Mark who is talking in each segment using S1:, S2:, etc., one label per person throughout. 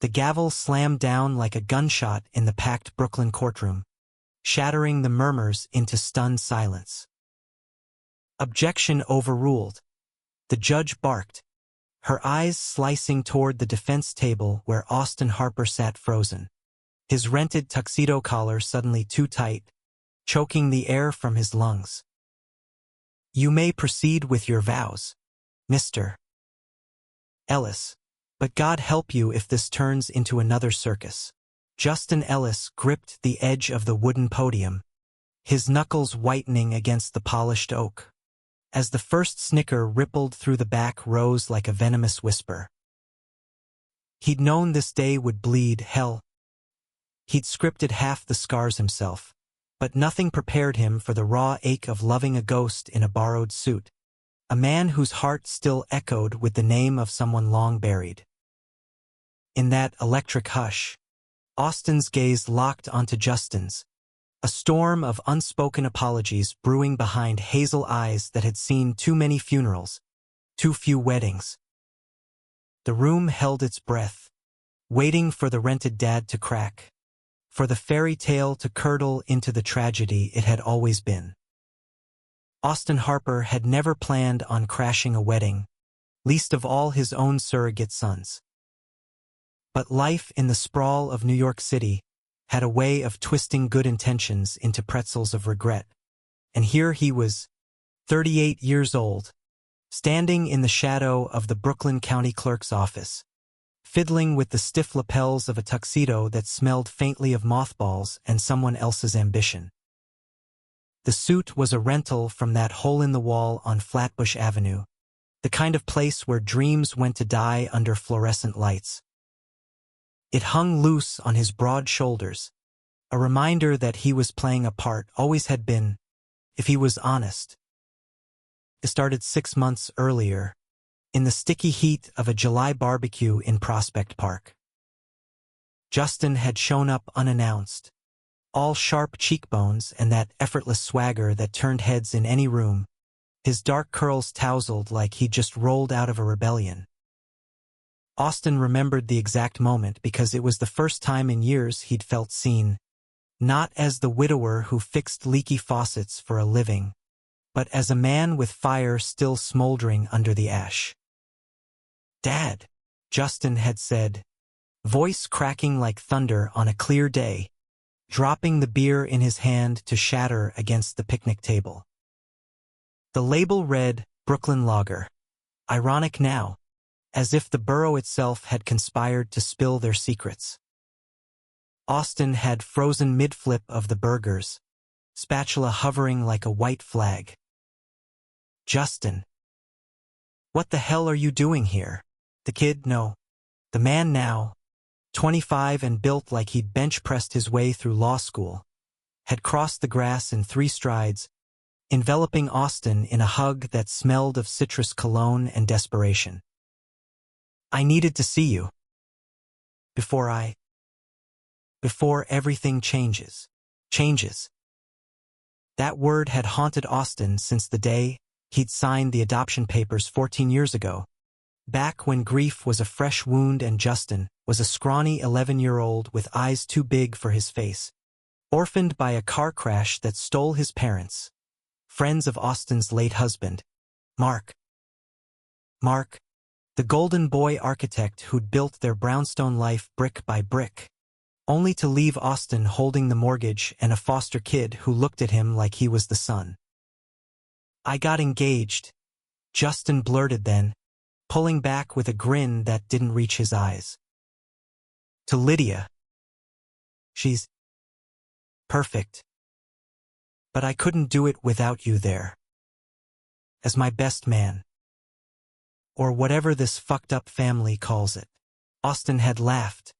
S1: The gavel slammed down like a gunshot in the packed Brooklyn courtroom, shattering the murmurs into stunned silence. Objection overruled. The judge barked, her eyes slicing toward the defense table where Austin Harper sat frozen, his rented tuxedo collar suddenly too tight, choking the air from his lungs. "You may proceed with your vows, Mr. Ellis, but God help you if this turns into another circus." Justin Ellis gripped the edge of the wooden podium, his knuckles whitening against the polished oak, as the first snicker rippled through the back rows like a venomous whisper. He'd known this day would bleed hell. He'd scripted half the scars himself, but nothing prepared him for the raw ache of loving a ghost in a borrowed suit, a man whose heart still echoed with the name of someone long buried. In that electric hush, Austin's gaze locked onto Justin's, a storm of unspoken apologies brewing behind hazel eyes that had seen too many funerals, too few weddings. The room held its breath, waiting for the rented dad to crack, for the fairy tale to curdle into the tragedy it had always been. Austin Harper had never planned on crashing a wedding, least of all his own surrogate sons. But life in the sprawl of New York City had a way of twisting good intentions into pretzels of regret, and here he was, 38 years old, standing in the shadow of the Brooklyn County Clerk's office, fiddling with the stiff lapels of a tuxedo that smelled faintly of mothballs and someone else's ambition. The suit was a rental from that hole-in-the-wall on Flatbush Avenue, the kind of place where dreams went to die under fluorescent lights. It hung loose on his broad shoulders, a reminder that he was playing a part, always had been, if he was honest. It started 6 months earlier, in the sticky heat of a July barbecue in Prospect Park. Justin had shown up unannounced, all sharp cheekbones and that effortless swagger that turned heads in any room, his dark curls tousled like he'd just rolled out of a rebellion. Austin remembered the exact moment because it was the first time in years he'd felt seen, not as the widower who fixed leaky faucets for a living, but as a man with fire still smoldering under the ash. "Dad," Justin had said, voice cracking like thunder on a clear day, dropping the beer in his hand to shatter against the picnic table. The label read, Brooklyn Lager. Ironic now, as if the borough itself had conspired to spill their secrets. Austin had frozen mid-flip of the burgers, spatula hovering like a white flag. "Justin, what the hell are you doing here?" The kid, no, the man now, 25 and built like he'd bench-pressed his way through law school, had crossed the grass in 3 strides, enveloping Austin in a hug that smelled of citrus cologne and desperation. "I needed to see you. Before everything changes. That word had haunted Austin since the day he'd signed the adoption papers 14 years ago, back when grief was a fresh wound and Justin was a scrawny 11-year-old with eyes too big for his face, orphaned by a car crash that stole his parents, friends of Austin's late husband, Mark, the golden boy architect who'd built their brownstone life brick by brick, only to leave Austin holding the mortgage and a foster kid who looked at him like he was the son. "I got engaged," Justin blurted then, pulling back with a grin that didn't reach his eyes. "To Lydia. She's perfect. But I couldn't do it without you there. As my best man. Or whatever this fucked up family calls it." Austin had laughed,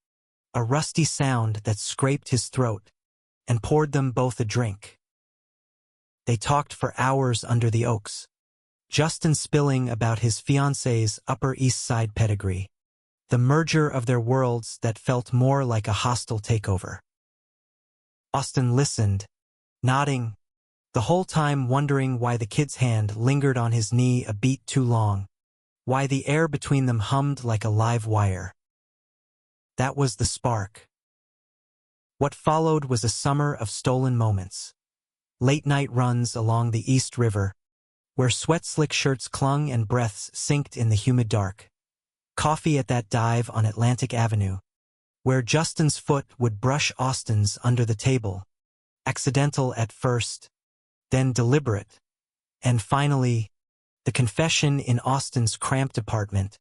S1: a rusty sound that scraped his throat, and poured them both a drink. They talked for hours under the oaks, Justin spilling about his fiancée's Upper East Side pedigree, the merger of their worlds that felt more like a hostile takeover. Austin listened, nodding, the whole time wondering why the kid's hand lingered on his knee a beat too long, why the air between them hummed like a live wire. That was the spark. What followed was a summer of stolen moments. Late-night runs along the East River, where sweat-slick shirts clung and breaths synced in the humid dark. Coffee at that dive on Atlantic Avenue, where Justin's foot would brush Austin's under the table. Accidental at first, then deliberate, and finally, the confession in Austin's cramped apartment,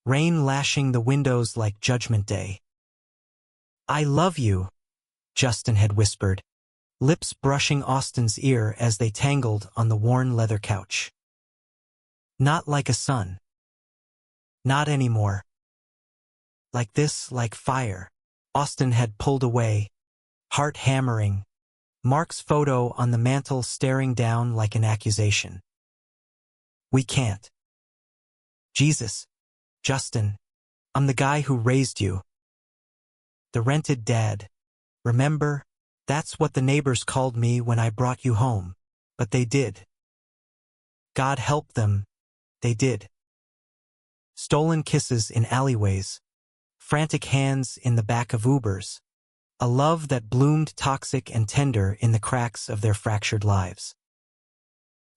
S1: rain lashing the windows like Judgment Day. "I love you," Justin had whispered, lips brushing Austin's ear as they tangled on the worn leather couch. "Not like a son. Not anymore. Like this, like fire." Austin had pulled away, heart hammering, Mark's photo on the mantel staring down like an accusation. "We can't." "Jesus, Justin, I'm the guy who raised you. The rented dad. Remember? That's what the neighbors called me when I brought you home. But they did. God help them, they did." Stolen kisses in alleyways, frantic hands in the back of Ubers, a love that bloomed toxic and tender in the cracks of their fractured lives.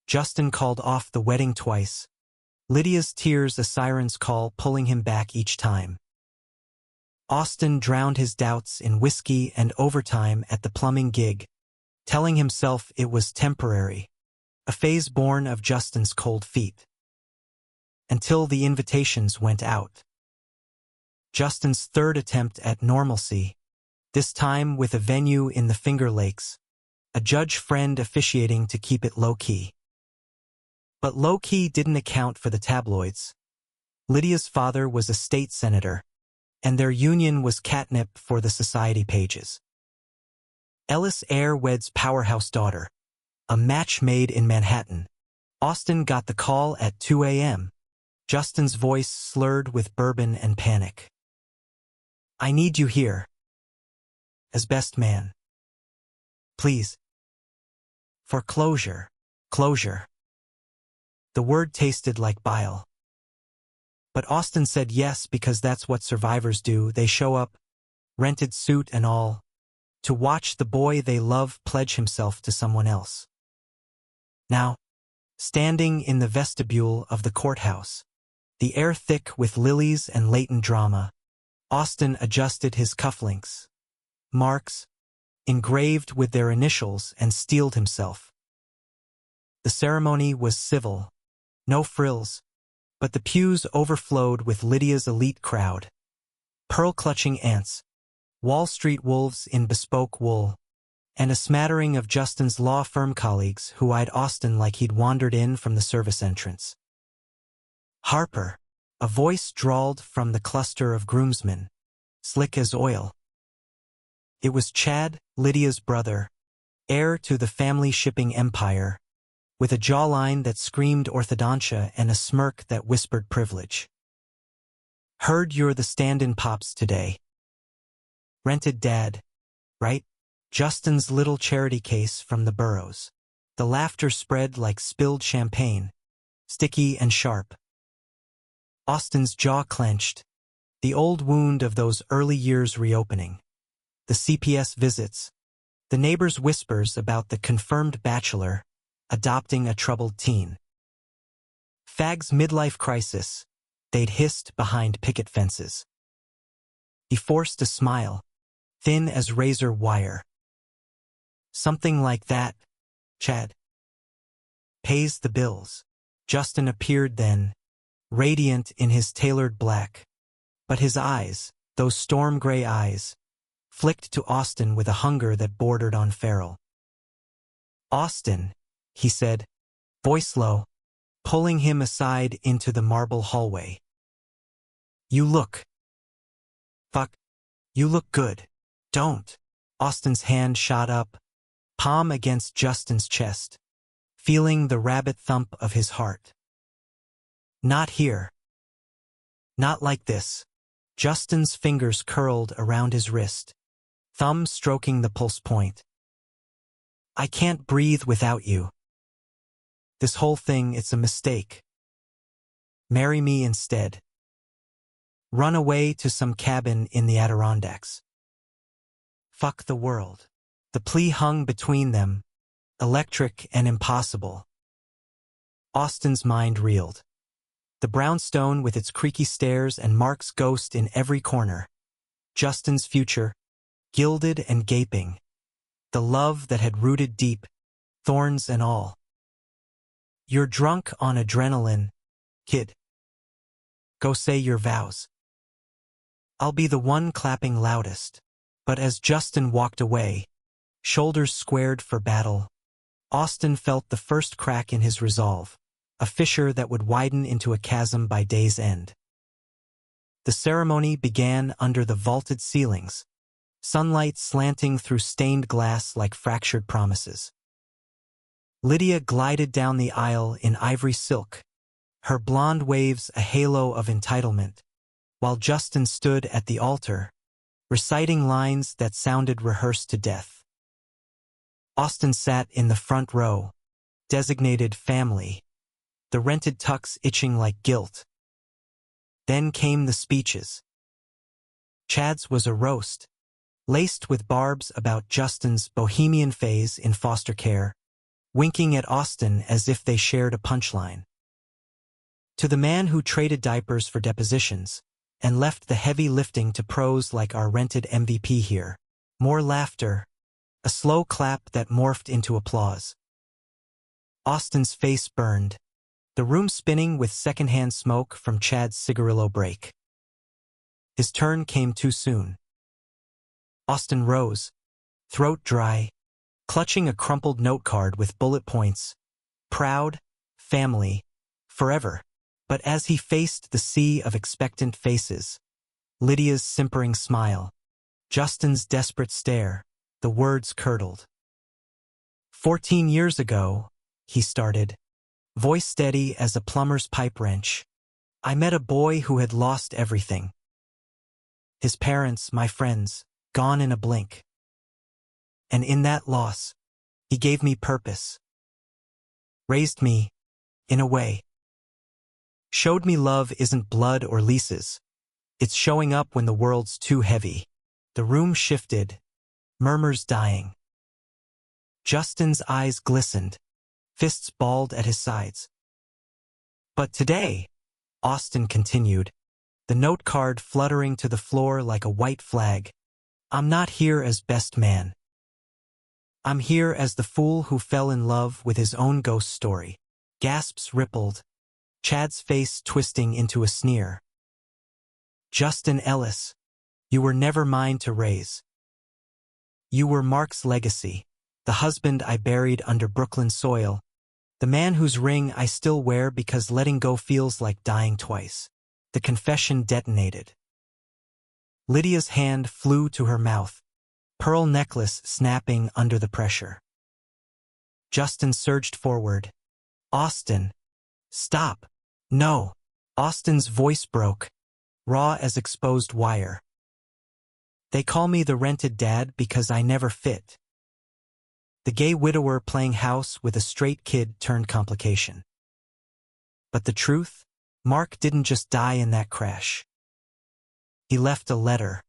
S1: Justin called off the wedding twice, Lydia's tears a siren's call pulling him back each time. Austin drowned his doubts in whiskey and overtime at the plumbing gig, telling himself it was temporary, a phase born of Justin's cold feet. Until the invitations went out. Justin's third attempt at normalcy, this time with a venue in the Finger Lakes, a judge friend officiating to keep it low-key. But low-key didn't account for the tabloids. Lydia's father was a state senator, and their union was catnip for the society pages. Ellis Air weds powerhouse daughter, a match made in Manhattan. Austin got the call at 2 a.m., Justin's voice slurred with bourbon and panic. "I need you here. As best man. Please. For closure. Closure." The word tasted like bile. But Austin said yes because that's what survivors do. They show up, rented suit and all, to watch the boy they love pledge himself to someone else. Now, standing in the vestibule of the courthouse, the air thick with lilies and latent drama, Austin adjusted his cufflinks, marks, engraved with their initials, and steeled himself. The ceremony was civil, no frills, but the pews overflowed with Lydia's elite crowd. Pearl-clutching ants, Wall Street wolves in bespoke wool, and a smattering of Justin's law firm colleagues who eyed Austin like he'd wandered in from the service entrance. "Harper," a voice drawled from the cluster of groomsmen, slick as oil. It was Chad, Lydia's brother, heir to the family shipping empire, with a jawline that screamed orthodontia and a smirk that whispered privilege. "Heard you're the stand-in pops today. Rented dad, right?" Justin's little charity case from the Burrows. The laughter spread like spilled champagne, sticky and sharp. Austin's jaw clenched, the old wound of those early years reopening. The CPS visits, the neighbors' whispers about the confirmed bachelor adopting a troubled teen. Fag's midlife crisis, they'd hissed behind picket fences. He forced a smile, thin as razor wire. "Something like that, Chad. Pays the bills." Justin appeared then, radiant in his tailored black, but his eyes, those storm-gray eyes, flicked to Austin with a hunger that bordered on feral. "Austin," he said, voice low, pulling him aside into the marble hallway. "You look good. Don't." Austin's hand shot up, palm against Justin's chest, feeling the rabbit thump of his heart. "Not here. Not like this." Justin's fingers curled around his wrist, thumb stroking the pulse point. "I can't breathe without you. This whole thing, it's a mistake. Marry me instead." Run away to some cabin in the Adirondacks. Fuck the world. The plea hung between them, electric and impossible. Austin's mind reeled. The brownstone with its creaky stairs and Mark's ghost in every corner. Justin's future, gilded and gaping. The love that had rooted deep, thorns and all. You're drunk on adrenaline, kid. Go say your vows. I'll be the one clapping loudest. But as Justin walked away, shoulders squared for battle, Austin felt the first crack in his resolve, a fissure that would widen into a chasm by day's end. The ceremony began under the vaulted ceilings, sunlight slanting through stained glass like fractured promises. Lydia glided down the aisle in ivory silk, her blonde waves a halo of entitlement, while Justin stood at the altar, reciting lines that sounded rehearsed to death. Austin sat in the front row, designated family, the rented tux itching like guilt. Then came the speeches. Chad's was a roast, laced with barbs about Justin's bohemian phase in foster care, winking at Austin as if they shared a punchline. To the man who traded diapers for depositions, and left the heavy lifting to pros like our rented MVP here, more laughter, a slow clap that morphed into applause. Austin's face burned, the room spinning with secondhand smoke from Chad's cigarillo break. His turn came too soon. Austin rose, throat dry, clutching a crumpled note card with bullet points. Proud, family, forever. But as he faced the sea of expectant faces, Lydia's simpering smile, Justin's desperate stare, the words curdled. 14 years ago, he started, voice steady as a plumber's pipe wrench, I met a boy who had lost everything. His parents, my friends, gone in a blink. And in that loss, he gave me purpose. Raised me, in a way. Showed me love isn't blood or leases. It's showing up when the world's too heavy. The room shifted, murmurs dying. Justin's eyes glistened, fists balled at his sides. But today, Austin continued, the note card fluttering to the floor like a white flag, I'm not here as best man. I'm here as the fool who fell in love with his own ghost story. Gasps rippled, Chad's face twisting into a sneer. Justin Ellis, you were never mine to raise. You were Mark's legacy, the husband I buried under Brooklyn soil, the man whose ring I still wear because letting go feels like dying twice. The confession detonated. Lydia's hand flew to her mouth, pearl necklace snapping under the pressure. Justin surged forward. Austin, stop. No. Austin's voice broke, raw as exposed wire. They call me the rented dad because I never fit. The gay widower playing house with a straight kid turned complication. But the truth? Mark didn't just die in that crash. He left a letter.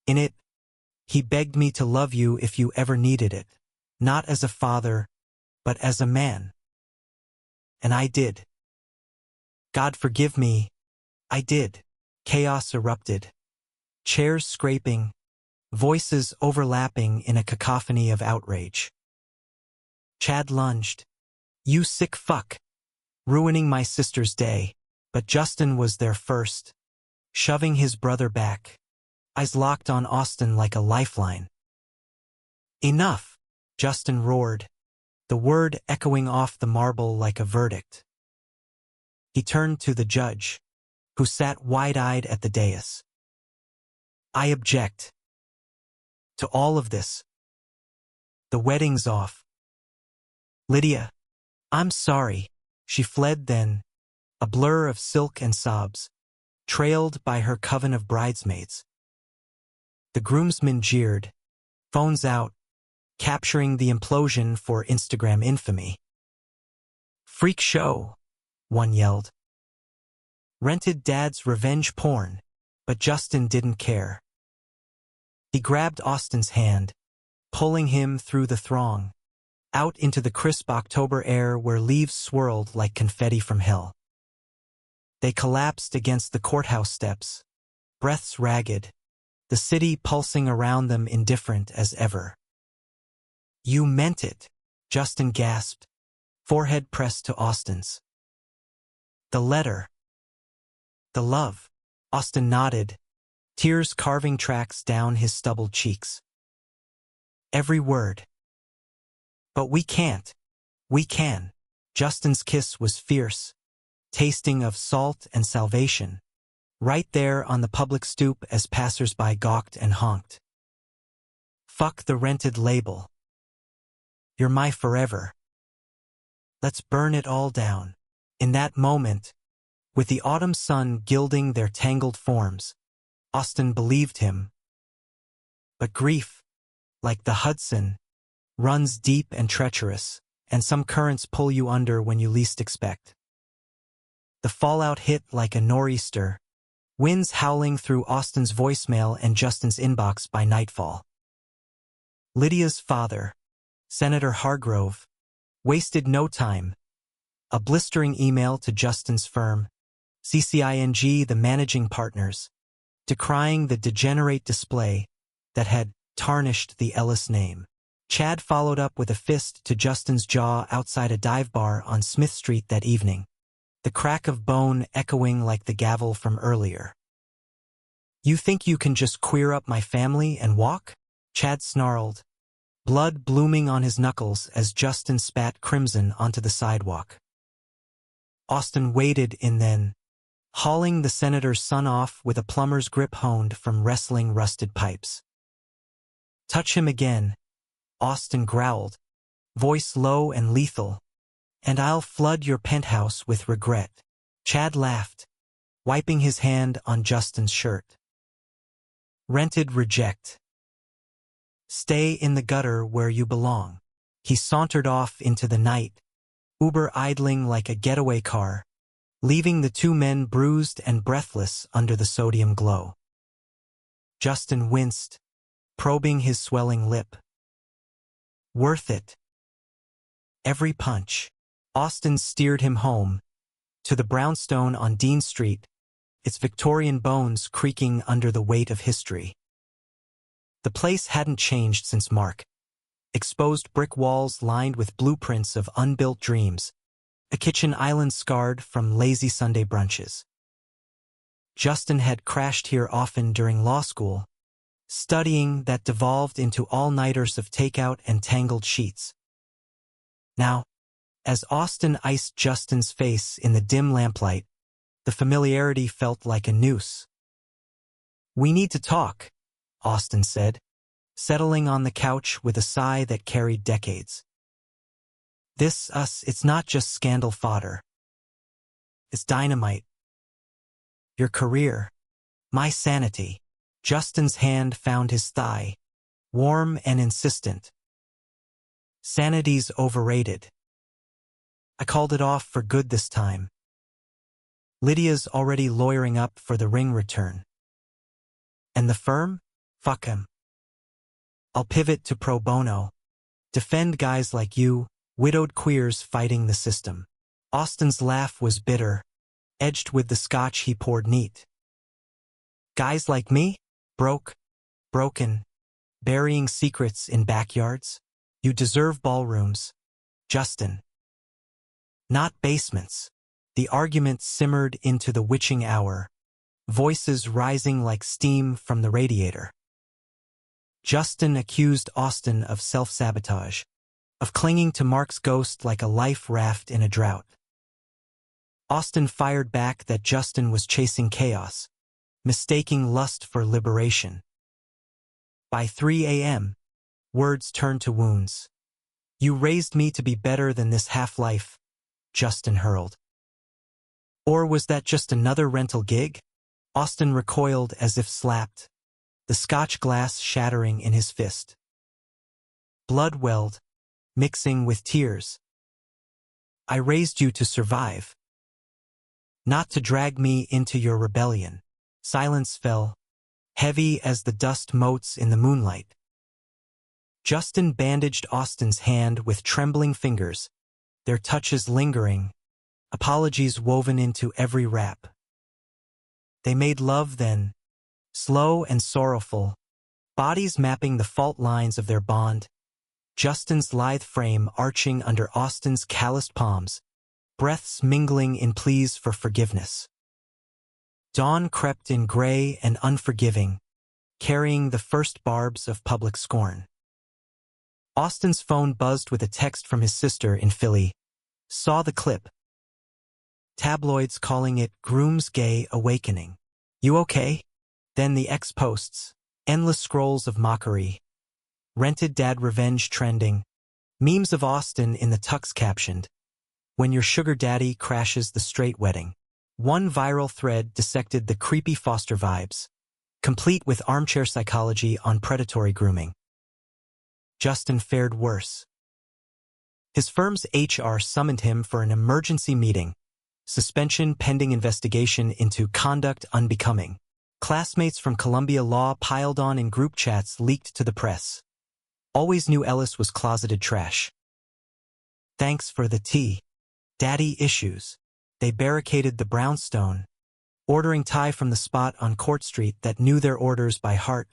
S1: In it, he begged me to love you if you ever needed it, not as a father, but as a man. And I did. God forgive me, I did. Chaos erupted. Chairs scraping, voices overlapping in a cacophony of outrage. Chad lunged. You sick fuck. Ruining my sister's day. But Justin was there first, shoving his brother back, eyes locked on Austin like a lifeline. Enough, Justin roared, the word echoing off the marble like a verdict. He turned to the judge, who sat wide-eyed at the dais. I object to all of this. The wedding's off. Lydia, I'm sorry. She fled then, a blur of silk and sobs, trailed by her coven of bridesmaids. The groomsmen jeered, phones out, capturing the implosion for Instagram infamy. Freak show, one yelled. Rented dad's revenge porn, but Justin didn't care. He grabbed Austin's hand, pulling him through the throng, out into the crisp October air where leaves swirled like confetti from hell. They collapsed against the courthouse steps, breaths ragged, the city pulsing around them indifferent as ever. "You meant it," Justin gasped, forehead pressed to Austin's. "The letter. The love." Austin nodded, tears carving tracks down his stubbled cheeks. "Every word." "But we can't. We can." Justin's kiss was fierce, tasting of salt and salvation, right there on the public stoop as passers-by gawked and honked. "Fuck the rented label. You're my forever. Let's burn it all down." In that moment, with the autumn sun gilding their tangled forms, Austin believed him. But grief, like the Hudson, runs deep and treacherous, and some currents pull you under when you least expect. The fallout hit like a nor'easter, winds howling through Austin's voicemail and Justin's inbox by nightfall. Lydia's father, Senator Hargrove, wasted no time. A blistering email to Justin's firm, CCING, the managing partners, decrying the degenerate display that had tarnished the Ellis name. Chad followed up with a fist to Justin's jaw outside a dive bar on Smith Street that evening, the crack of bone echoing like the gavel from earlier. "You think you can just queer up my family and walk?" Chad snarled, blood blooming on his knuckles as Justin spat crimson onto the sidewalk. Austin waded in then, hauling the senator's son off with a plumber's grip honed from wrestling rusted pipes. "Touch him again," Austin growled, voice low and lethal, "and I'll flood your penthouse with regret." Chad laughed, wiping his hand on Justin's shirt. "Rented reject. Stay in the gutter where you belong." He sauntered off into the night, Uber idling like a getaway car, leaving the two men bruised and breathless under the sodium glow. Justin winced, probing his swelling lip. "Worth it. Every punch." Austin steered him home, to the brownstone on Dean Street, its Victorian bones creaking under the weight of history. The place hadn't changed since Mark. Exposed brick walls lined with blueprints of unbuilt dreams, a kitchen island scarred from lazy Sunday brunches. Justin had crashed here often during law school, studying that devolved into all-nighters of takeout and tangled sheets. Now, as Austin iced Justin's face in the dim lamplight, the familiarity felt like a noose. "We need to talk," Austin said, settling on the couch with a sigh that carried decades. It's not just scandal fodder. It's dynamite. Your career. My sanity." Justin's hand found his thigh, warm and insistent. "Sanity's overrated. I called it off for good this time. Lydia's already lawyering up for the ring return. And the firm? Fuck him. I'll pivot to pro bono. Defend guys like you, widowed queers fighting the system." Austin's laugh was bitter, edged with the scotch he poured neat. "Guys like me? Broken, burying secrets in backyards? You deserve ballrooms, Justin. Not basements." The argument simmered into the witching hour, voices rising like steam from the radiator. Justin accused Austin of self-sabotage, of clinging to Mark's ghost like a life raft in a drought. Austin fired back that Justin was chasing chaos, mistaking lust for liberation. By 3 a.m., words turned to wounds. "You raised me to be better than this half-life," Justin hurled. Or was that just another rental gig? Austin recoiled as if slapped, the scotch glass shattering in his fist. Blood welled, mixing with tears. "I raised you to survive. not to drag me into your rebellion. Silence fell, heavy as the dust motes in the moonlight. Justin bandaged Austin's hand with trembling fingers, their touches lingering, apologies woven into every wrap. They made love then, slow and sorrowful, bodies mapping the fault lines of their bond, Justin's lithe frame arching under Austin's calloused palms, breaths mingling in pleas for forgiveness. Dawn crept in gray and unforgiving, carrying the first barbs of public scorn. Austin's phone buzzed with a text from his sister in Philly. Saw the clip. Tabloids calling it Groom's Gay Awakening. You okay? Then the ex posts, endless scrolls of mockery. Rented dad revenge trending. Memes of Austin in the tux captioned, when your sugar daddy crashes the straight wedding. One viral thread dissected the creepy foster vibes, complete with armchair psychology on predatory grooming. Justin fared worse. His firm's HR summoned him for an emergency meeting, suspension pending investigation into conduct unbecoming. Classmates from Columbia Law piled on in group chats leaked to the press. Always knew Ellis was closeted trash. Thanks for the tea. Daddy issues. They barricaded the brownstone, ordering Thai from the spot on Court Street that knew their orders by heart.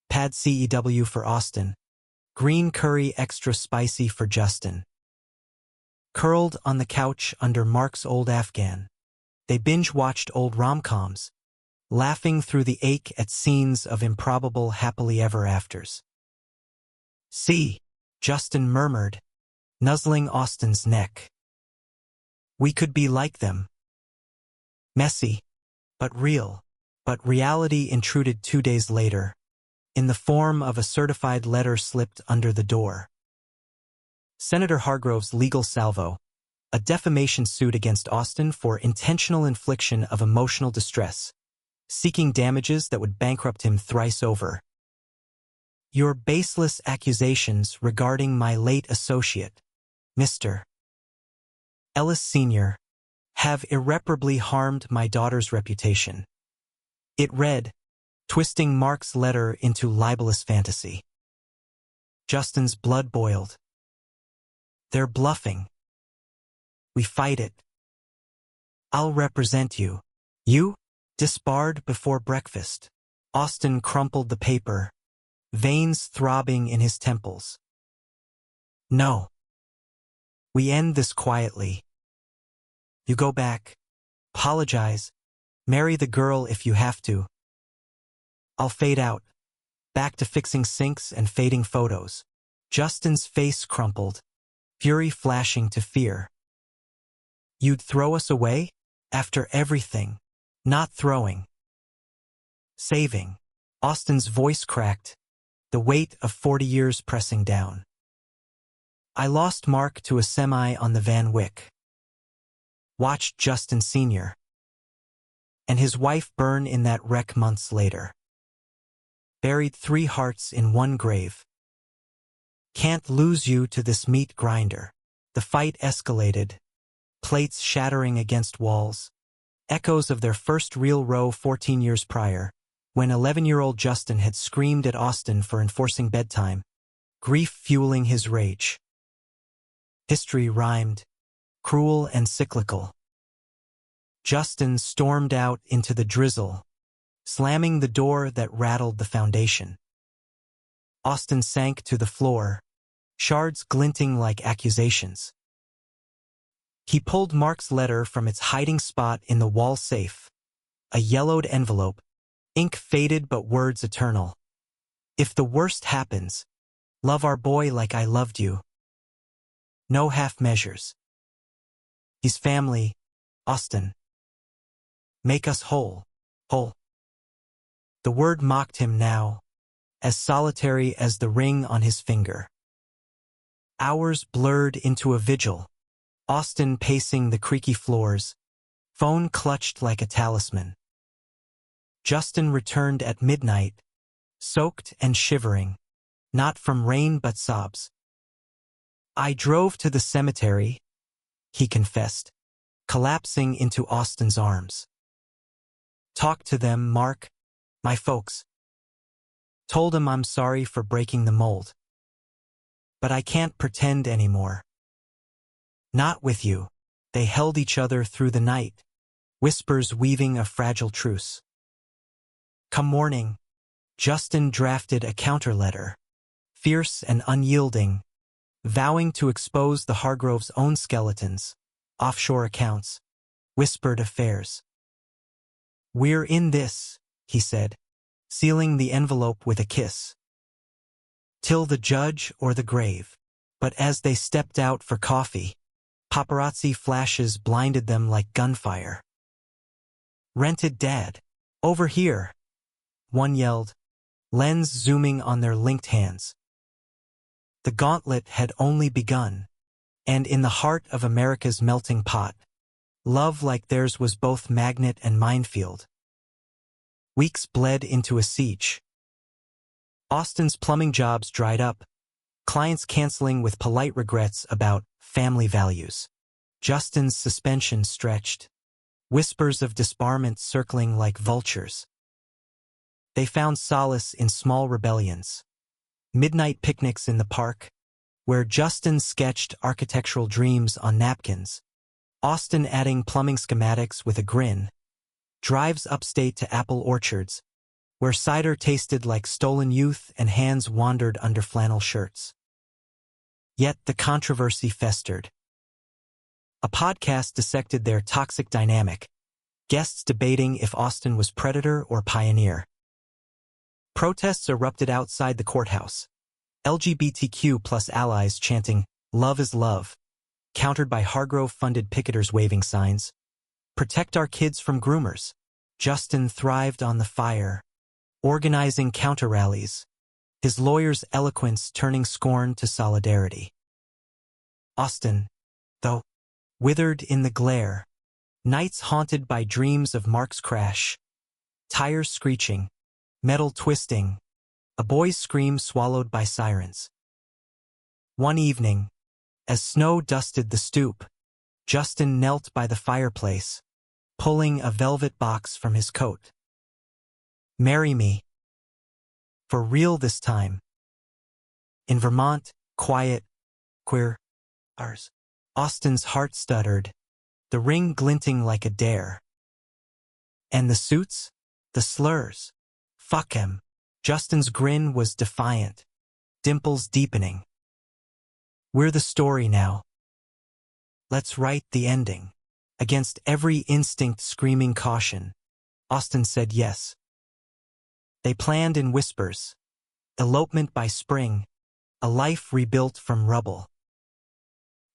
S1: Pad CEW for Austin. Green curry extra spicy for Justin. Curled on the couch under Mark's old Afghan, they binge-watched old rom-coms, laughing through the ache at scenes of improbable happily ever afters. See, Justin murmured, nuzzling Austin's neck. We could be like them. Messy, but real. But reality intruded 2 days later, in the form of a certified letter slipped under the door. Senator Hargrove's legal salvo, a defamation suit against Austin for intentional infliction of emotional distress, seeking damages that would bankrupt him thrice over. Your baseless accusations regarding my late associate, Mr. Ellis Sr., have irreparably harmed my daughter's reputation. It read, twisting Mark's letter into libelous fantasy. Justin's blood boiled. They're bluffing. We fight it. I'll represent you. You? Disbarred before breakfast. Austin crumpled the paper, veins throbbing in his temples. No. We end this quietly. You go back, apologize, marry the girl if you have to. I'll fade out, back to fixing sinks and fading photos. Justin's face crumpled, fury flashing to fear. You'd throw us away? After everything. Not throwing. Saving. Austin's voice cracked, the weight of 40 years pressing down. I lost Mark to a semi on the Van Wyck. Watched Justin Sr. and his wife burn in that wreck months later. Buried 3 hearts in one grave. Can't lose you to this meat grinder. The fight escalated, plates shattering against walls, echoes of their first real row 14 years prior, when 11-year-old Justin had screamed at Austin for enforcing bedtime, grief fueling his rage. History rhymed, cruel and cyclical. Justin stormed out into the drizzle, slamming the door that rattled the foundation. Austin sank to the floor, shards glinting like accusations. He pulled Mark's letter from its hiding spot in the wall safe, a yellowed envelope, ink faded but words eternal. If the worst happens, love our boy like I loved you. No half measures. He's family, Austin. Make us whole, whole. The word mocked him now, as solitary as the ring on his finger. Hours blurred into a vigil, Austin pacing the creaky floors, phone clutched like a talisman. Justin returned at midnight, soaked and shivering, not from rain but sobs. I drove to the cemetery, he confessed, collapsing into Austin's arms. "Talk to them, Mark. My folks. Told 'em I'm sorry for breaking the mold. But I can't pretend anymore. Not with you." They held each other through the night, whispers weaving a fragile truce. Come morning, Justin drafted a counter letter, fierce and unyielding, vowing to expose the Hargroves' own skeletons, offshore accounts, whispered affairs. "We're in this," he said, sealing the envelope with a kiss. "Till the judge or the grave." But as they stepped out for coffee, paparazzi flashes blinded them like gunfire. "Rented dad. Over here," one yelled, lens zooming on their linked hands. The gauntlet had only begun, and in the heart of America's melting pot, love like theirs was both magnet and minefield. Weeks bled into a siege. Austin's plumbing jobs dried up, clients canceling with polite regrets about family values. Justin's suspension stretched, whispers of disbarment circling like vultures. They found solace in small rebellions. Midnight picnics in the park, where Justin sketched architectural dreams on napkins, Austin adding plumbing schematics with a grin. Drives upstate to apple orchards, where cider tasted like stolen youth and hands wandered under flannel shirts. Yet the controversy festered. A podcast dissected their toxic dynamic, guests debating if Austin was predator or pioneer. Protests erupted outside the courthouse, LGBTQ plus allies chanting, "Love is love," countered by Hargrove-funded picketers waving signs. "Protect our kids from groomers." Justin thrived on the fire, organizing counter-rallies, his lawyer's eloquence turning scorn to solidarity. Austin, though, withered in the glare, nights haunted by dreams of Mark's crash, tires screeching, metal twisting, a boy's scream swallowed by sirens. One evening, as snow dusted the stoop, Justin knelt by the fireplace, pulling a velvet box from his coat. "Marry me. For real this time." In Vermont, quiet, queer, ours. Austin's heart stuttered, the ring glinting like a dare. And the suits? The slurs? "Fuck him." Justin's grin was defiant, dimples deepening. "We're the story now. Let's write the ending." Against every instinct screaming caution, Austin said yes. They planned in whispers. Elopement by spring, a life rebuilt from rubble.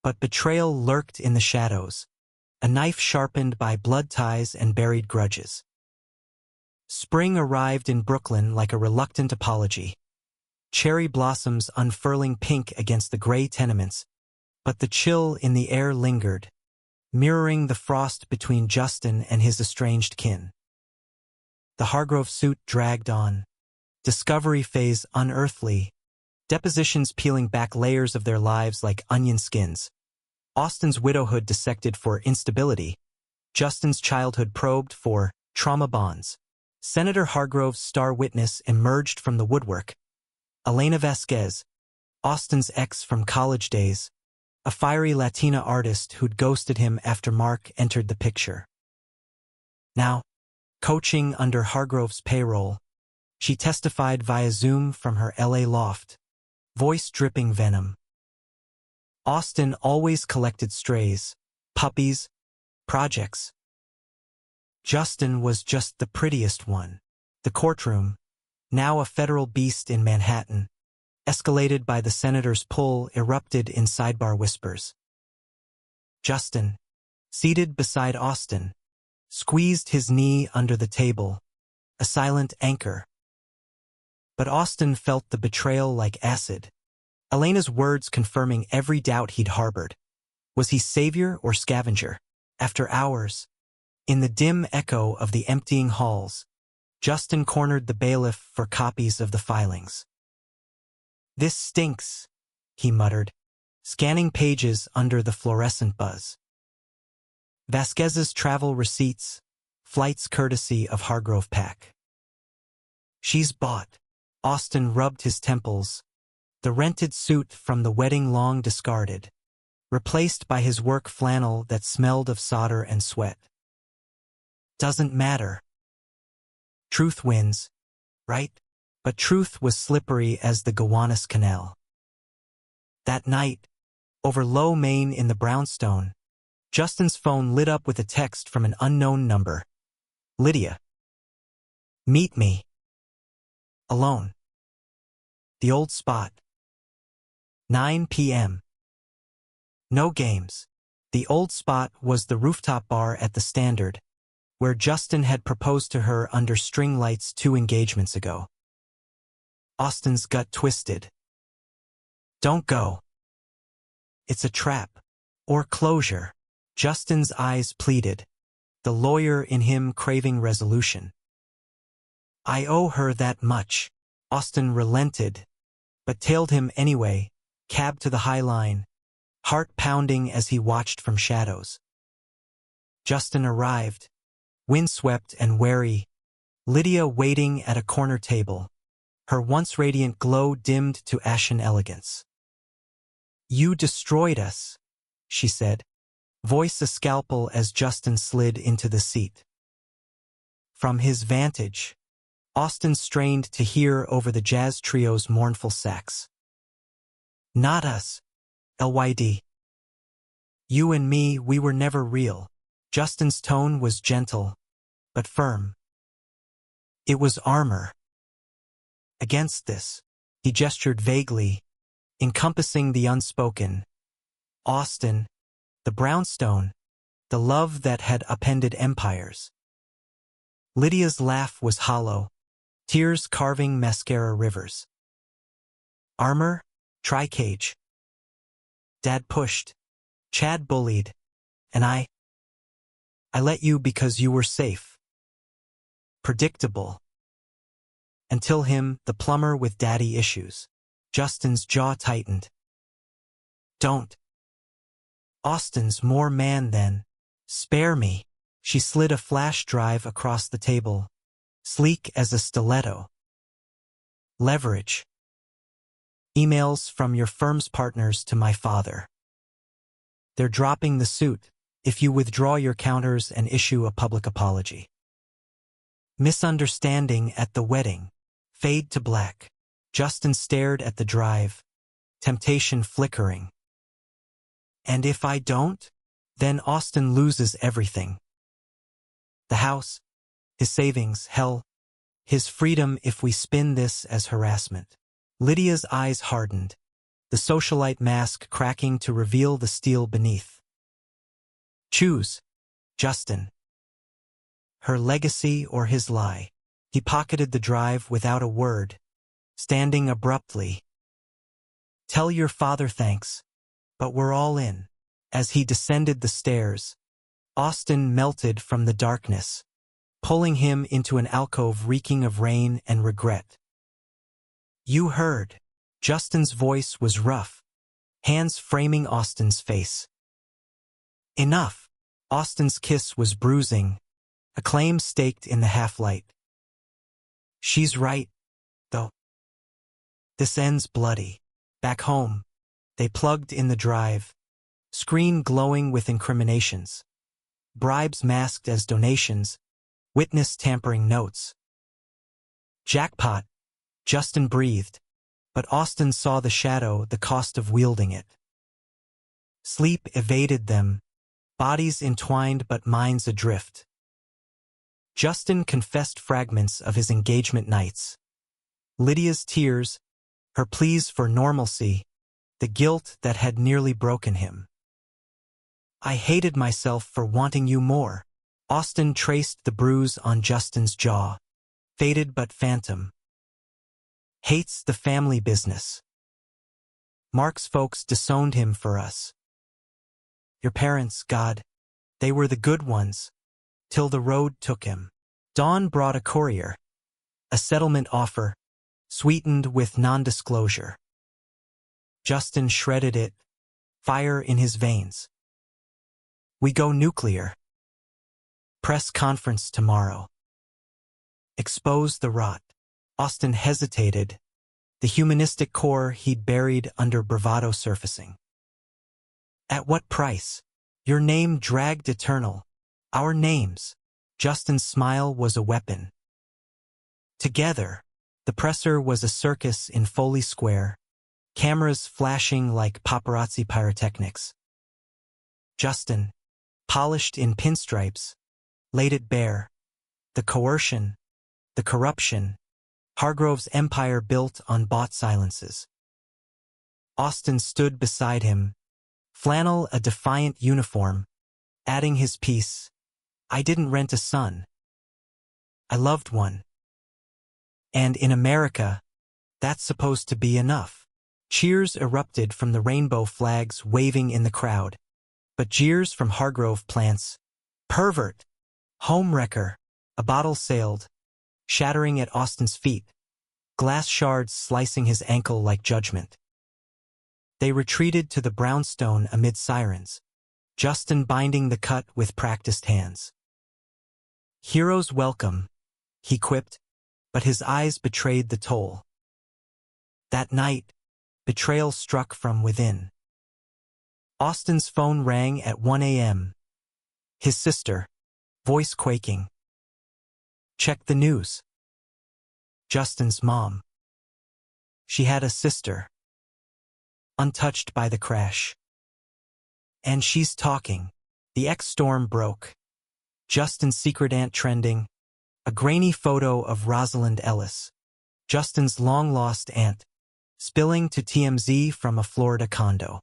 S1: But betrayal lurked in the shadows, a knife sharpened by blood ties and buried grudges. Spring arrived in Brooklyn like a reluctant apology. Cherry blossoms unfurling pink against the gray tenements, but the chill in the air lingered, mirroring the frost between Justin and his estranged kin. The Hargrove suit dragged on, discovery phase unearthly, depositions peeling back layers of their lives like onion skins. Austin's widowhood dissected for instability, Justin's childhood probed for trauma bonds. Senator Hargrove's star witness emerged from the woodwork. Elena Vasquez, Austin's ex from college days, a fiery Latina artist who'd ghosted him after Mark entered the picture. Now, coaching under Hargrove's payroll, she testified via Zoom from her LA loft, voice dripping venom. Austin always collected strays, puppies, projects. Justin was just the prettiest one. The courtroom, now a federal beast in Manhattan, escalated by the senator's pull, erupted in sidebar whispers. Justin, seated beside Austin, squeezed his knee under the table, a silent anchor. But Austin felt the betrayal like acid. Elena's words confirming every doubt he'd harbored. Was he savior or scavenger? After hours, in the dim echo of the emptying halls, Justin cornered the bailiff for copies of the filings. "This stinks," he muttered, scanning pages under the fluorescent buzz. Vasquez's travel receipts, flights courtesy of Hargrove Pack. She's bought. Austin rubbed his temples. The rented suit from the wedding long discarded, replaced by his work flannel that smelled of solder and sweat. Doesn't matter. Truth wins, right? But truth was slippery as the Gowanus Canal. That night, over Low Main in the brownstone, Justin's phone lit up with a text from an unknown number. Lydia. Meet me. Alone. The old spot. 9 p.m. No games. The old spot was the rooftop bar at the Standard, where Justin had proposed to her under string lights 2 engagements ago. Austin's gut twisted. Don't go. It's a trap. Or closure. Justin's eyes pleaded, the lawyer in him craving resolution. I owe her that much. Austin relented, but tailed him anyway, cab to the High Line, heart pounding as he watched from shadows. Justin arrived, windswept and wary, Lydia waiting at a corner table, her once radiant glow dimmed to ashen elegance. You destroyed us, she said, voice a scalpel as Justin slid into the seat. From his vantage, Austin strained to hear over the jazz trio's mournful sax. Not us, LYD. You and me, we were never real. Justin's tone was gentle, but firm. It was armor. Against this, he gestured vaguely, encompassing the unspoken. Austin, the brownstone, the love that had upended empires. Lydia's laugh was hollow, tears carving mascara rivers. Armor, tri-cage. Dad pushed, Chad bullied, and I let you because you were safe. Predictable. Until him, the plumber with daddy issues. Justin's jaw tightened. Don't. Austin's more man than. Spare me. She slid a flash drive across the table, sleek as a stiletto. Leverage. Emails from your firm's partners to my father. They're dropping the suit if you withdraw your counters and issue a public apology. Misunderstanding at the wedding. Fade to black. Justin stared at the drive, temptation flickering. And if I don't? Then Austin loses everything. The house, his savings, hell, his freedom if we spin this as harassment. Lydia's eyes hardened, the socialite mask cracking to reveal the steel beneath. Choose, Justin. Her legacy or his lie. He pocketed the drive without a word, standing abruptly. Tell your father thanks, but we're all in. As he descended the stairs, Austin melted from the darkness, pulling him into an alcove reeking of rain and regret. You heard. Justin's voice was rough, hands framing Austin's face. Enough. Austin's kiss was bruising, a claim staked in the half-light. She's right, though. This ends bloody. Back home, they plugged in the drive, screen glowing with incriminations, bribes masked as donations, witness tampering notes. Jackpot, Justin breathed, but Austin saw the shadow, the cost of wielding it. Sleep evaded them, bodies entwined but minds adrift. Justin confessed fragments of his engagement nights. Lydia's tears, her pleas for normalcy, the guilt that had nearly broken him. I hated myself for wanting you more. Austin traced the bruise on Justin's jaw, faded but phantom. Hates the family business. Mark's folks disowned him for us. Your parents, God, they were the good ones, till the road took him. Dawn brought a courier, a settlement offer, sweetened with non-disclosure. Justin shredded it, fire in his veins. We go nuclear. Press conference tomorrow. Expose the rot. Austin hesitated, the humanistic core he'd buried under bravado surfacing. At what price? Your name dragged eternal. Our names. Justin's smile was a weapon. Together, the presser was a circus in Foley Square, cameras flashing like paparazzi pyrotechnics. Justin, polished in pinstripes, laid it bare. The coercion, the corruption, Hargrove's empire built on bought silences. Austin stood beside him, flannel a defiant uniform, adding his piece. I didn't rent a son. I loved one. And in America, that's supposed to be enough. Cheers erupted from the rainbow flags waving in the crowd, but jeers from Hargrove plants. Pervert! Homewrecker! A bottle sailed, shattering at Austin's feet, glass shards slicing his ankle like judgment. They retreated to the brownstone amid sirens, Justin binding the cut with practiced hands. Heroes welcome, he quipped, but his eyes betrayed the toll. That night, betrayal struck from within. Austin's phone rang at 1 a.m. His sister, voice quaking. Check the news. Justin's mom. She had a sister, untouched by the crash. And she's talking. The X-storm broke. Justin's secret aunt trending. A grainy photo of Rosalind Ellis, Justin's long-lost aunt, spilling to TMZ from a Florida condo.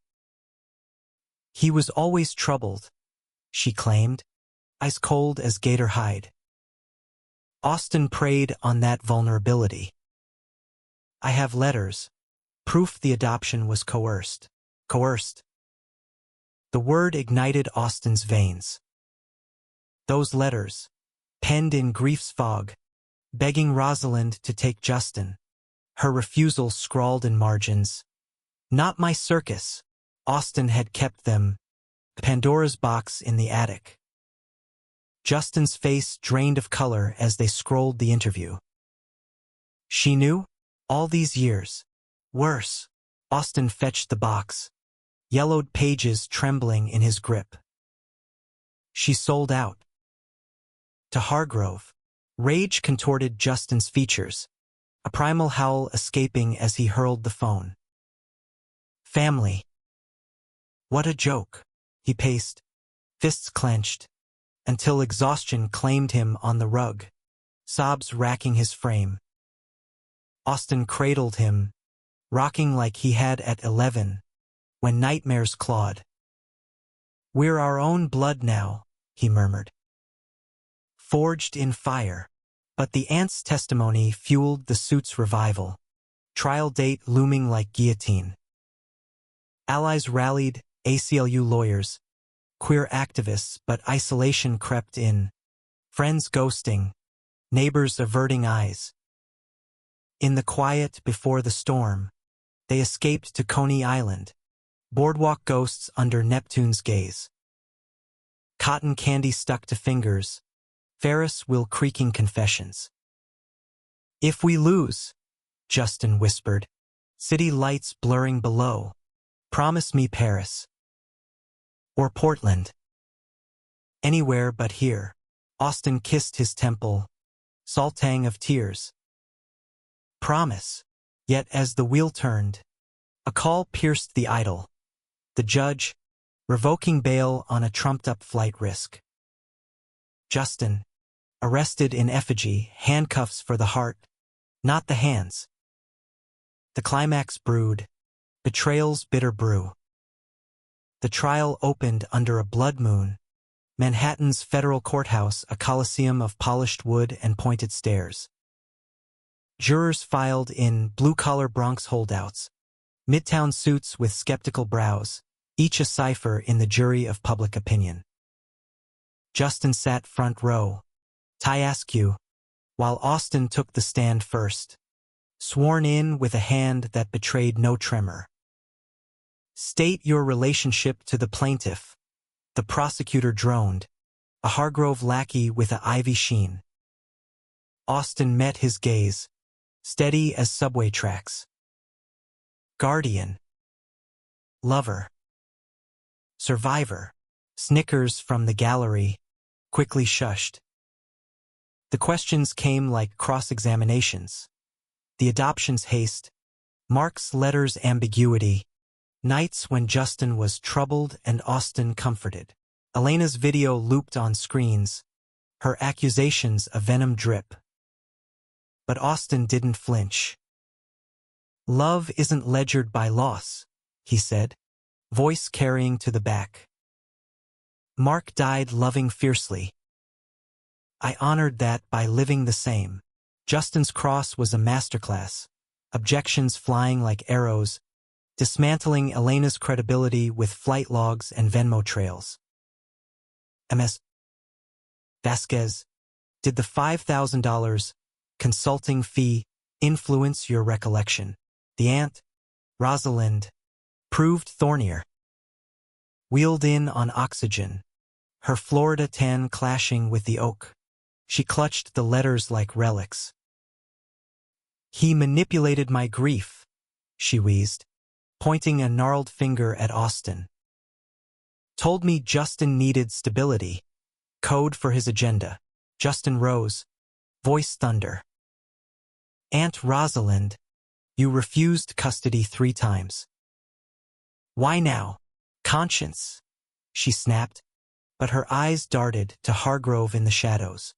S1: He was always troubled, she claimed, ice cold as gator hide. Austin preyed on that vulnerability. I have letters, proof the adoption was coerced. Coerced. The word ignited Austin's veins. Those letters, penned in grief's fog, begging Rosalind to take Justin. Her refusal scrawled in margins. Not my circus. Austin had kept them. Pandora's box in the attic. Justin's face drained of color as they scrolled the interview. She knew? All these years. Worse. Austin fetched the box. Yellowed pages trembling in his grip. She sold out. To Hargrove. Rage contorted Justin's features, a primal howl escaping as he hurled the phone. Family. What a joke, he paced, fists clenched, until exhaustion claimed him on the rug, sobs racking his frame. Austin cradled him, rocking like he had at 11, when nightmares clawed. We're our own blood now, he murmured. Forged in fire. But the aunt's testimony fueled the suit's revival, trial date looming like guillotine. Allies rallied, ACLU lawyers, queer activists, but isolation crept in, friends ghosting, neighbors averting eyes. In the quiet before the storm, they escaped to Coney Island, boardwalk ghosts under Neptune's gaze. Cotton candy stuck to fingers, Ferris wheel creaking confessions. If we lose, Justin whispered, city lights blurring below, promise me Paris. Or Portland. Anywhere but here. Austin kissed his temple, saltang of tears. Promise. Yet as the wheel turned, a call pierced the idol. The judge, revoking bail on a trumped-up flight risk. Justin, arrested in effigy, handcuffs for the heart, not the hands. The climax brewed, betrayal's bitter brew. The trial opened under a blood moon, Manhattan's federal courthouse a coliseum of polished wood and pointed stairs. Jurors filed in blue-collar Bronx holdouts, midtown suits with skeptical brows, each a cipher in the jury of public opinion. Justin sat front row, tie askew, while Austin took the stand first, sworn in with a hand that betrayed no tremor. State your relationship to the plaintiff, the prosecutor droned, a Hargrove lackey with a ivy sheen. Austin met his gaze, steady as subway tracks. Guardian. Lover. Survivor. Snickers from the gallery, quickly shushed. The questions came like cross-examinations. The adoption's haste, Mark's letter's ambiguity, nights when Justin was troubled and Austin comforted. Elena's video looped on screens, her accusations a venom drip. But Austin didn't flinch. Love isn't ledgered by loss, he said, voice carrying to the back. Mark died loving fiercely. I honored that by living the same. Justin's cross was a masterclass, objections flying like arrows, dismantling Elena's credibility with flight logs and Venmo trails. Ms. Vasquez, did the $5,000 consulting fee influence your recollection? The aunt, Rosalind, proved thornier. Wheeled in on oxygen, her Florida tan clashing with the oak. She clutched the letters like relics. He manipulated my grief, she wheezed, pointing a gnarled finger at Austin. Told me Justin needed stability, code for his agenda. Justin rose, voice thunder. Aunt Rosalind, you refused custody 3 times. Why now? Conscience, she snapped, but her eyes darted to Hargrove in the shadows.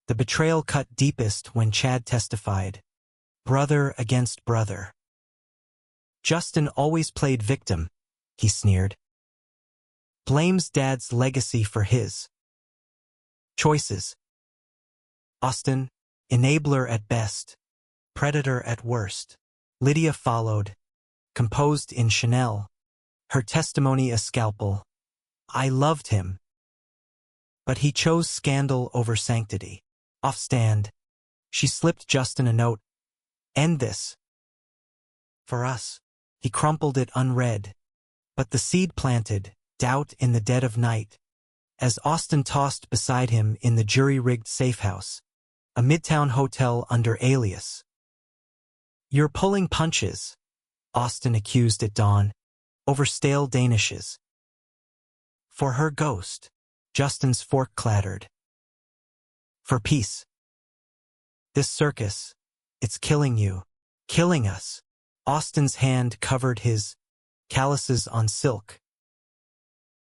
S1: The betrayal cut deepest when Chad testified, brother against brother. Justin always played victim, he sneered. Blames Dad's legacy for his choices. Austin, enabler at best, predator at worst. Lydia followed, composed in Chanel, her testimony a scalpel. I loved him. But he chose scandal over sanctity. Off stand, she slipped Justin a note. End this. For us. He crumpled it unread. But the seed planted, doubt in the dead of night, as Austin tossed beside him in the jury-rigged safehouse, a midtown hotel under alias. You're pulling punches, Austin accused at dawn, over stale Danishes. For her ghost, Justin's fork clattered. For peace. This circus, it's killing you, killing us. Austin's hand covered his, calluses on silk.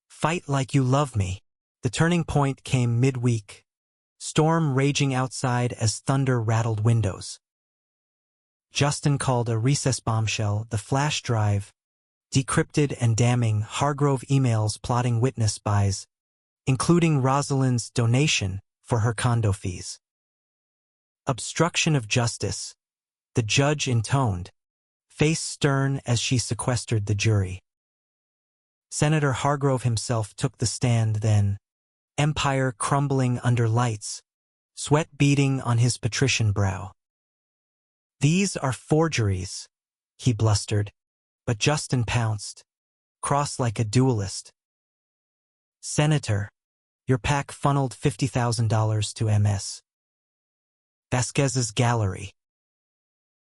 S1: Fight like you love me. The turning point came midweek, storm raging outside as thunder rattled windows. Justin called a recess bombshell the flash drive, decrypted and damning Hargrove emails plotting witness buys, including Rosalind's donation for her condo fees. Obstruction of justice, the judge intoned, face stern as she sequestered the jury. Senator Hargrove himself took the stand then, empire crumbling under lights, sweat beading on his patrician brow. These are forgeries, he blustered, but Justin pounced, cross like a duelist. Senator, your PAC funneled $50,000 to Ms. Vasquez's gallery.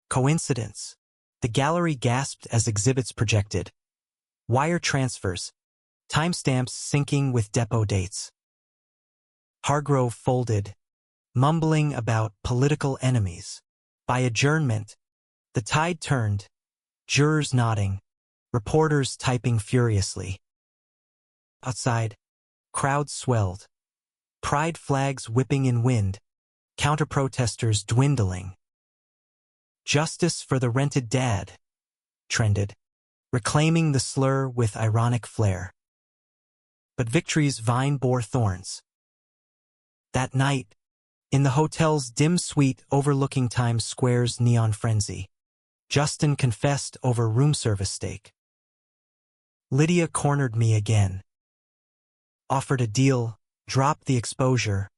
S1: Coincidence? The gallery gasped as exhibits projected. Wire transfers, timestamps syncing with depot dates. Hargrove folded, mumbling about political enemies. By adjournment, the tide turned, jurors nodding, reporters typing furiously. Outside, crowds swelled, pride flags whipping in wind, counter-protesters dwindling. Justice for the rented dad, trended, reclaiming the slur with ironic flair. But victory's vine bore thorns. That night, in the hotel's dim suite overlooking Times Square's neon frenzy, Justin confessed over room service steak. Lydia cornered me again. Offered a deal, dropped the exposure.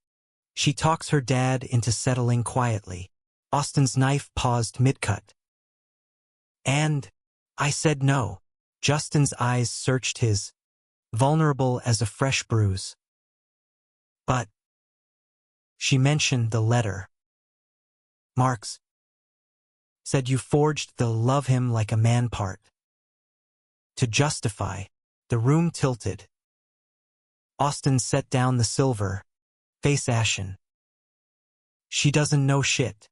S1: She talks her dad into settling quietly. Austin's knife paused mid-cut. And I said no. Justin's eyes searched his, vulnerable as a fresh bruise. But she mentioned the letter. Marks said you forged the love him like a man part. To justify, the room tilted. Austin set down the silver, face ashen. She doesn't know shit.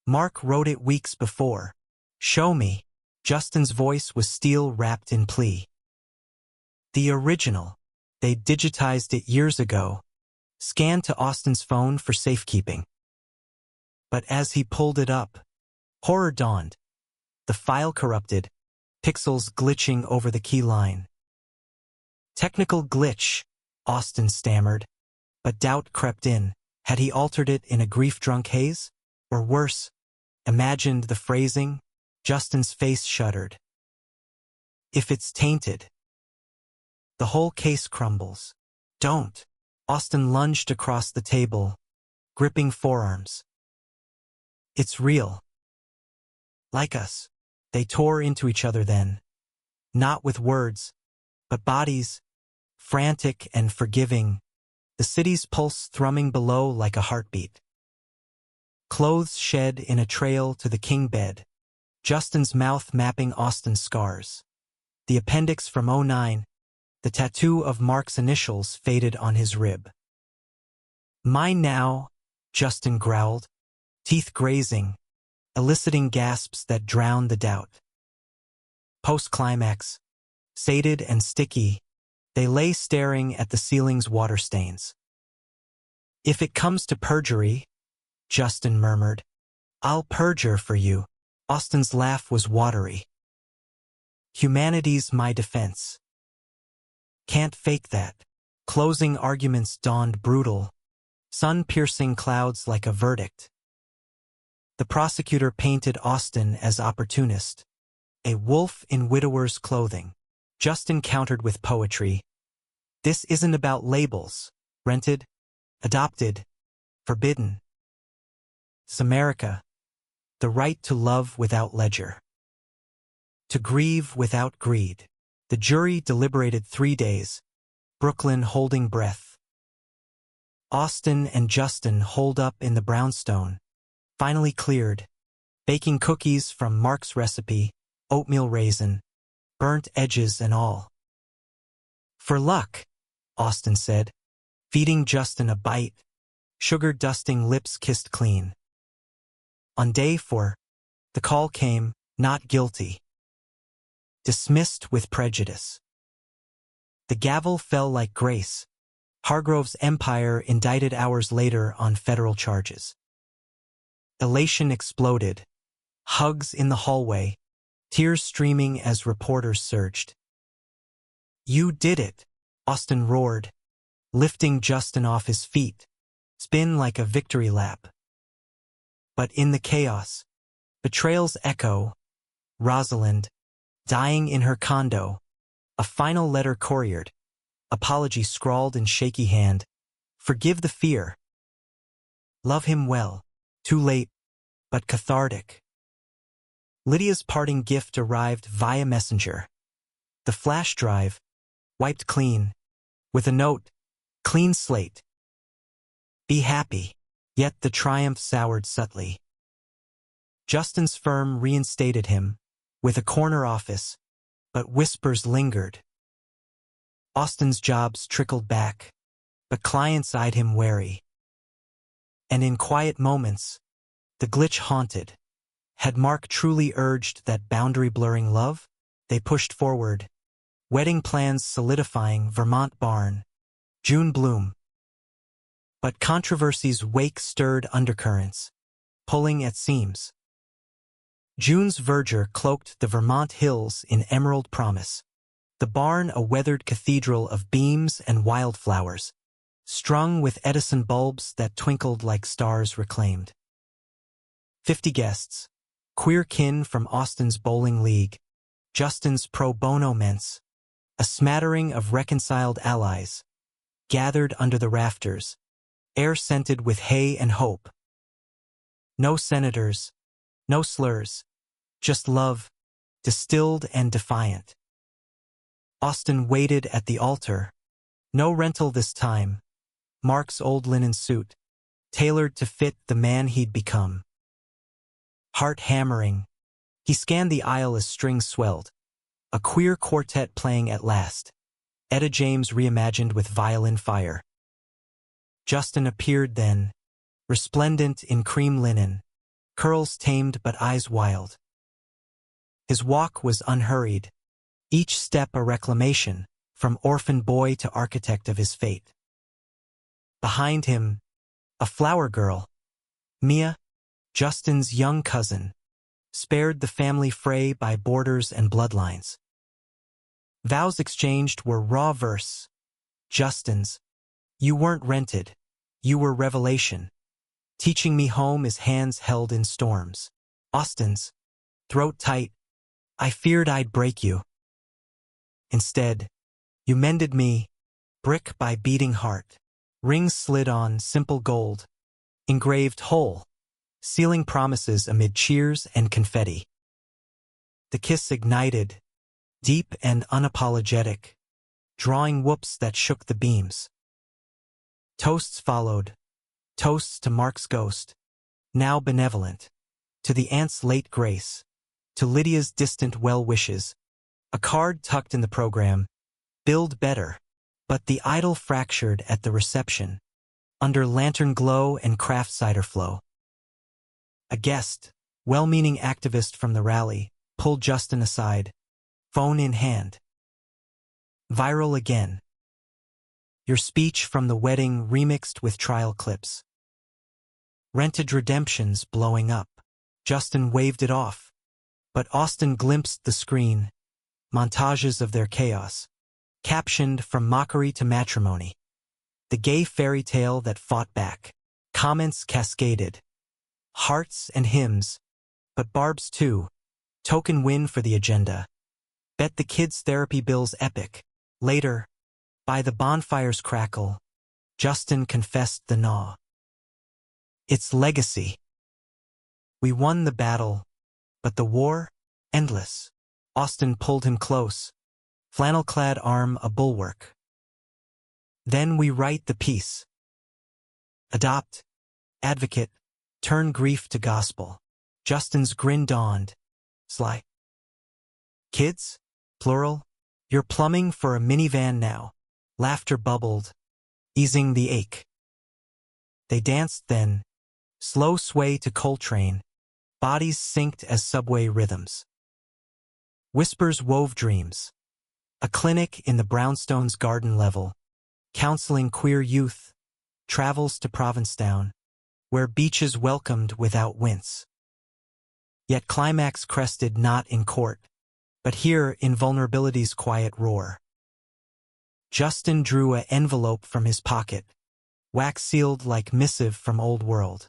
S1: Mark wrote it weeks before. Show me. Justin's voice was steel wrapped in plea. The original. They digitized it years ago. Scanned to Austin's phone for safekeeping. But as he pulled it up, horror dawned. The file corrupted, pixels glitching over the key line. Technical glitch, Austin stammered, but doubt crept in. Had he altered it in a grief-drunk haze? Or worse, imagined the phrasing? Justin's face shuddered. If it's tainted, the whole case crumbles. Don't. Austin lunged across the table, gripping forearms. It's real. Like us. They tore into each other then. Not with words, but bodies, frantic and forgiving, the city's pulse thrumming below like a heartbeat. Clothes shed in a trail to the king bed, Justin's mouth mapping Austin's scars. The appendix from '09, the tattoo of Mark's initials faded on his rib. Mine now, Justin growled, teeth grazing, eliciting gasps that drowned the doubt. Post-climax, sated and sticky, they lay staring at the ceiling's water stains. If it comes to perjury, Justin murmured, I'll perjure for you. Austin's laugh was watery. Humanity's my defense. Can't fake that. Closing arguments dawned brutal, sun-piercing clouds like a verdict. The prosecutor painted Austin as opportunist, a wolf in widower's clothing. Justin countered with poetry. This isn't about labels. Rented, adopted, forbidden. It's America. The right to love without ledger. To grieve without greed. The jury deliberated 3 days, Brooklyn holding breath. Austin and Justin holed up in the brownstone, finally cleared, baking cookies from Mark's recipe, oatmeal raisin, burnt edges and all. For luck, Austin said, feeding Justin a bite, sugar-dusting lips kissed clean. On day 4, the call came, not guilty. Dismissed with prejudice. The gavel fell like grace. Hargrove's empire indicted hours later on federal charges. Elation exploded. Hugs in the hallway, tears streaming as reporters surged. You did it, Austin roared, lifting Justin off his feet, spin like a victory lap. But in the chaos, betrayal's echo, Rosalind, dying in her condo, a final letter couriered, apology scrawled in shaky hand, forgive the fear. Love him well, too late, but cathartic. Lydia's parting gift arrived via messenger. The flash drive, wiped clean, with a note, clean slate. Be happy, yet the triumph soured subtly. Justin's firm reinstated him, with a corner office, but whispers lingered. Austin's jobs trickled back, but clients eyed him wary. And in quiet moments, the glitch haunted. Had Mark truly urged that boundary-blurring love? They pushed forward, wedding plans solidifying, Vermont barn, June bloom. But controversy's wake stirred undercurrents, pulling at seams. June's verdure cloaked the Vermont hills in emerald promise. The barn a weathered cathedral of beams and wildflowers, strung with Edison bulbs that twinkled like stars reclaimed. 50 guests, queer kin from Austin's bowling league, Justin's pro bono ments, a smattering of reconciled allies, gathered under the rafters, air scented with hay and hope. No senators, no slurs, just love, distilled and defiant. Austin waited at the altar. No rental this time, Mark's old linen suit, tailored to fit the man he'd become. Heart hammering, he scanned the aisle as strings swelled. A queer quartet playing at last. Etta James reimagined with violin fire. Justin appeared then, resplendent in cream linen, curls tamed but eyes wild. His walk was unhurried, each step a reclamation, from orphan boy to architect of his fate. Behind him, a flower girl, Mia, Justin's young cousin, spared the family fray by borders and bloodlines. Vows exchanged were raw verse. Justin's, "You weren't rented, you were revelation. Teaching me home is hands held in storms." Austin's, "Throat tight, I feared I'd break you. Instead, you mended me, brick by beating heart." Rings slid on, simple gold, engraved whole, sealing promises amid cheers and confetti. The kiss ignited, deep and unapologetic, drawing whoops that shook the beams. Toasts followed, toasts to Mark's ghost, now benevolent, to the aunt's late grace, to Lydia's distant well wishes. A card tucked in the program, "Build better," but the idol fractured at the reception, under lantern glow and craft cider flow. A guest, well-meaning activist from the rally, pulled Justin aside, phone in hand. Viral again. Your speech from the wedding remixed with trial clips. Rented redemptions blowing up. Justin waved it off, but Austin glimpsed the screen, montages of their chaos, captioned "From mockery to matrimony." The gay fairy tale that fought back. Comments cascaded. Hearts and hymns, but barbs too. Token win for the agenda. Bet the kids' therapy bill's epic. Later, by the bonfire's crackle, Justin confessed the gnaw. It's legacy. We won the battle, but the war, endless. Austin pulled him close, flannel-clad arm a bulwark. Then we write the piece. Adopt, advocate, turn grief to gospel. Justin's grin dawned. Sly. Kids? Plural? You're plumbing for a minivan now. Laughter bubbled, easing the ache. They danced then, slow sway to Coltrane, bodies synced as subway rhythms. Whispers wove dreams. A clinic in the brownstone's garden level, counseling queer youth, travels to Provincetown, where beaches welcomed without wince. Yet climax crested not in court, but here in vulnerability's quiet roar. Justin drew an envelope from his pocket, wax-sealed like missive from old world.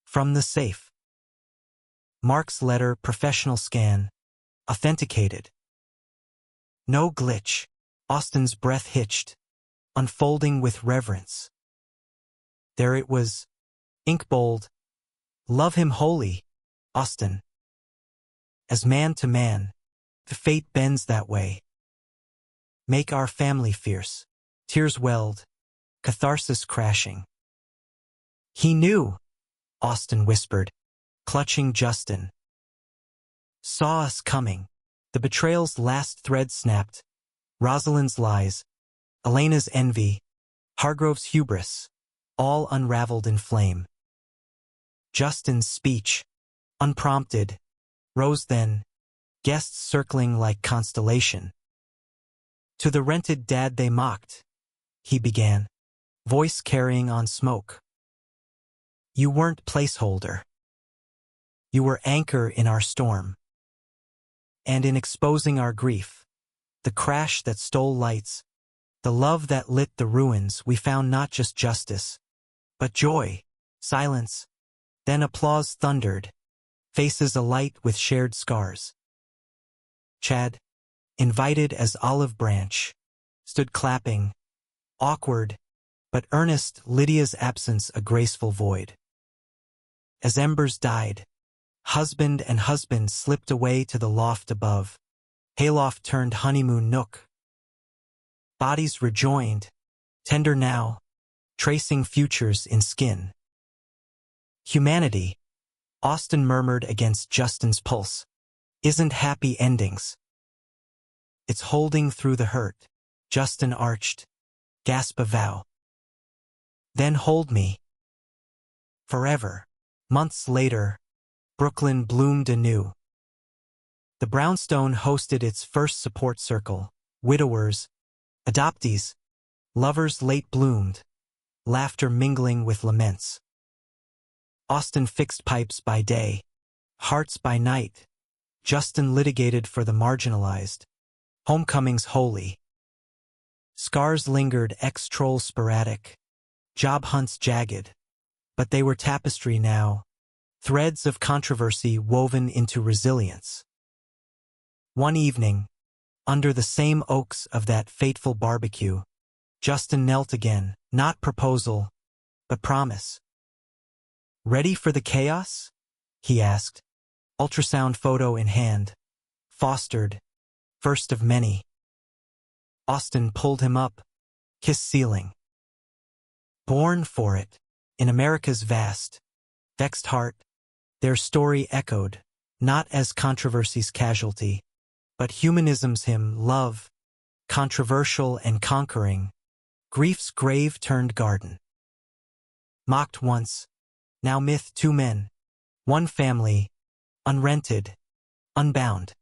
S1: From the safe. Mark's letter, professional scan, authenticated. No glitch. Austin's breath hitched, unfolding with reverence. There it was, ink bold. Love him wholly, Austin. As man to man, the fate bends that way. Make our family fierce. Tears welled, catharsis crashing. He knew, Austin whispered, clutching Justin. Saw us coming. The betrayal's last thread snapped. Rosalind's lies, Elena's envy, Hargrove's hubris, all unraveled in flame. Justin's speech, unprompted, rose then, guests circling like constellation. To the rented dad they mocked, he began, voice carrying on smoke. You weren't placeholder. You were anchor in our storm. And in exposing our grief, the crash that stole lights, the love that lit the ruins, we found not just justice, but joy, silence, then applause thundered, faces alight with shared scars. Chad, invited as olive branch, stood clapping, awkward, but earnest, Lydia's absence a graceful void. As embers died, husband and husband slipped away to the loft above, hayloft turned honeymoon nook. Bodies rejoined, tender now, tracing futures in skin. Humanity, Austin murmured against Justin's pulse, isn't happy endings. It's holding through the hurt. Justin arched, gasp a vow. Then hold me. Forever. Months later, Brooklyn bloomed anew. The brownstone hosted its first support circle, widowers, adoptees, lovers late bloomed, laughter mingling with laments. Austin fixed pipes by day, hearts by night. Justin litigated for the marginalized, homecomings holy. Scars lingered, ex-trolls sporadic, job hunts jagged, but they were tapestry now, threads of controversy woven into resilience. One evening, under the same oaks of that fateful barbecue, Justin knelt again, not proposal, but promise. Ready for the chaos? He asked, ultrasound photo in hand. Fostered, first of many. Austin pulled him up, kiss ceiling. Born for it, in America's vast, vexed heart, their story echoed, not as controversy's casualty, but humanism's hymn, love, controversial and conquering, grief's grave-turned garden. Mocked once, now myth, two men, one family, unrented, unbound.